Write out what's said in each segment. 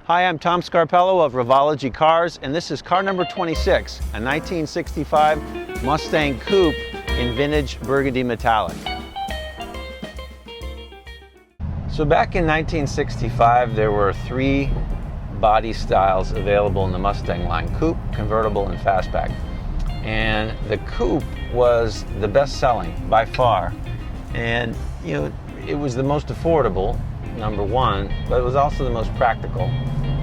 Hi, I'm Tom Scarpello of Revology Cars, and this is car number 26, a 1965 Mustang Coupe in Vintage Burgundy Metallic. So back in 1965, there were three body styles available in the Mustang line: Coupe, Convertible, and Fastback. And the Coupe was the best-selling by far. And it was the most affordable, number one, but it was also the most practical.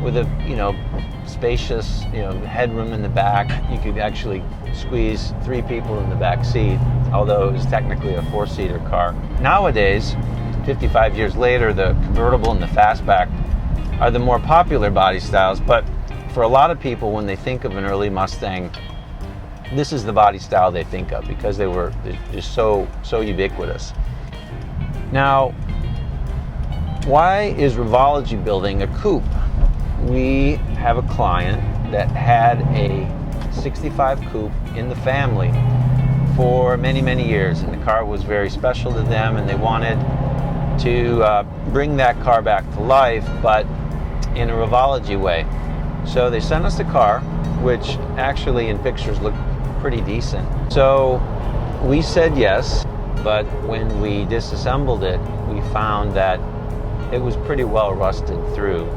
With a spacious headroom in the back, you could actually squeeze three people in the back seat, although it was technically a four-seater car. Nowadays, 55 years later, the convertible and the fastback are the more popular body styles, but for a lot of people, when they think of an early Mustang, this is the body style they think of because they're just so ubiquitous. Now, why is Revology building a coupe? We have a client that had a 65 Coupe in the family for many, many years, and the car was very special to them, and they wanted to bring that car back to life, but in a Revology way. So they sent us the car, which actually in pictures looked pretty decent. So we said yes, but when we disassembled it, we found that it was pretty well rusted through.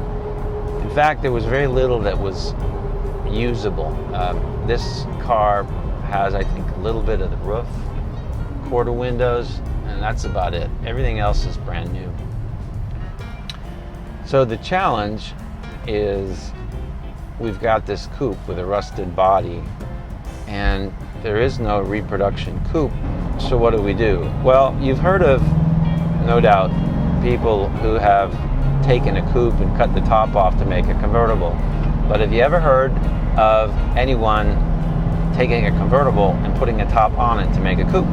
In fact, there was very little that was usable. This car has, I think, a little bit of the roof, quarter windows, and that's about it. Everything else is brand new. So the challenge is we've got this coupe with a rusted body, and there is no reproduction coupe. So what do? Well, you've heard of, no doubt, people who have taken a coupe and cut the top off to make a convertible. But have you ever heard of anyone taking a convertible and putting a top on it to make a coupe?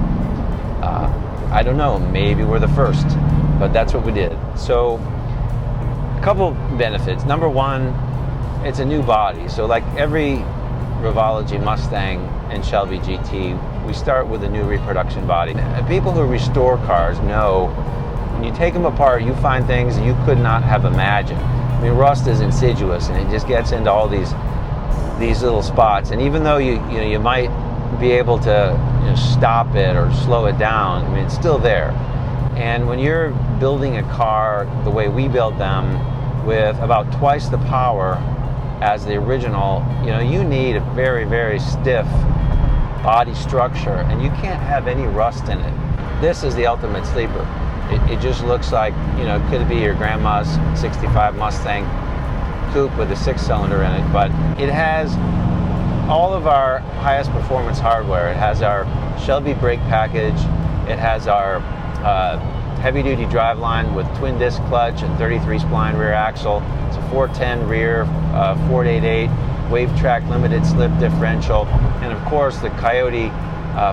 I don't know, maybe we're the first, but that's what we did. So a couple benefits. Number one, it's a new body. So like every Revology Mustang and Shelby GT, we start with a new reproduction body. People who restore cars know when you take them apart, you find things you could not have imagined. I mean, rust is insidious, and it just gets into all these little spots. And even though you might be able to stop it or slow it down, I mean, it's still there. And when you're building a car the way we build them, with about twice the power as the original, you need a very, very stiff body structure, and you can't have any rust in it. This is the ultimate sleeper. It just looks like, it could be your grandma's 65 Mustang Coupe with a 6-cylinder in it, but it has all of our highest performance hardware. It has our Shelby brake package. It has our heavy-duty driveline with twin disc clutch and 33 spline rear axle. It's a 410 rear, Ford 88 wave track limited slip differential, and of course the Coyote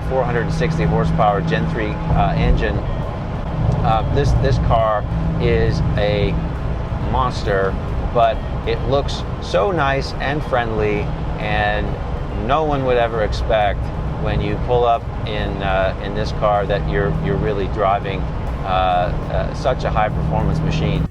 460 horsepower Gen 3 engine. This car is a monster, but it looks so nice and friendly, and no one would ever expect when you pull up in this car that you're really driving such a high performance machine.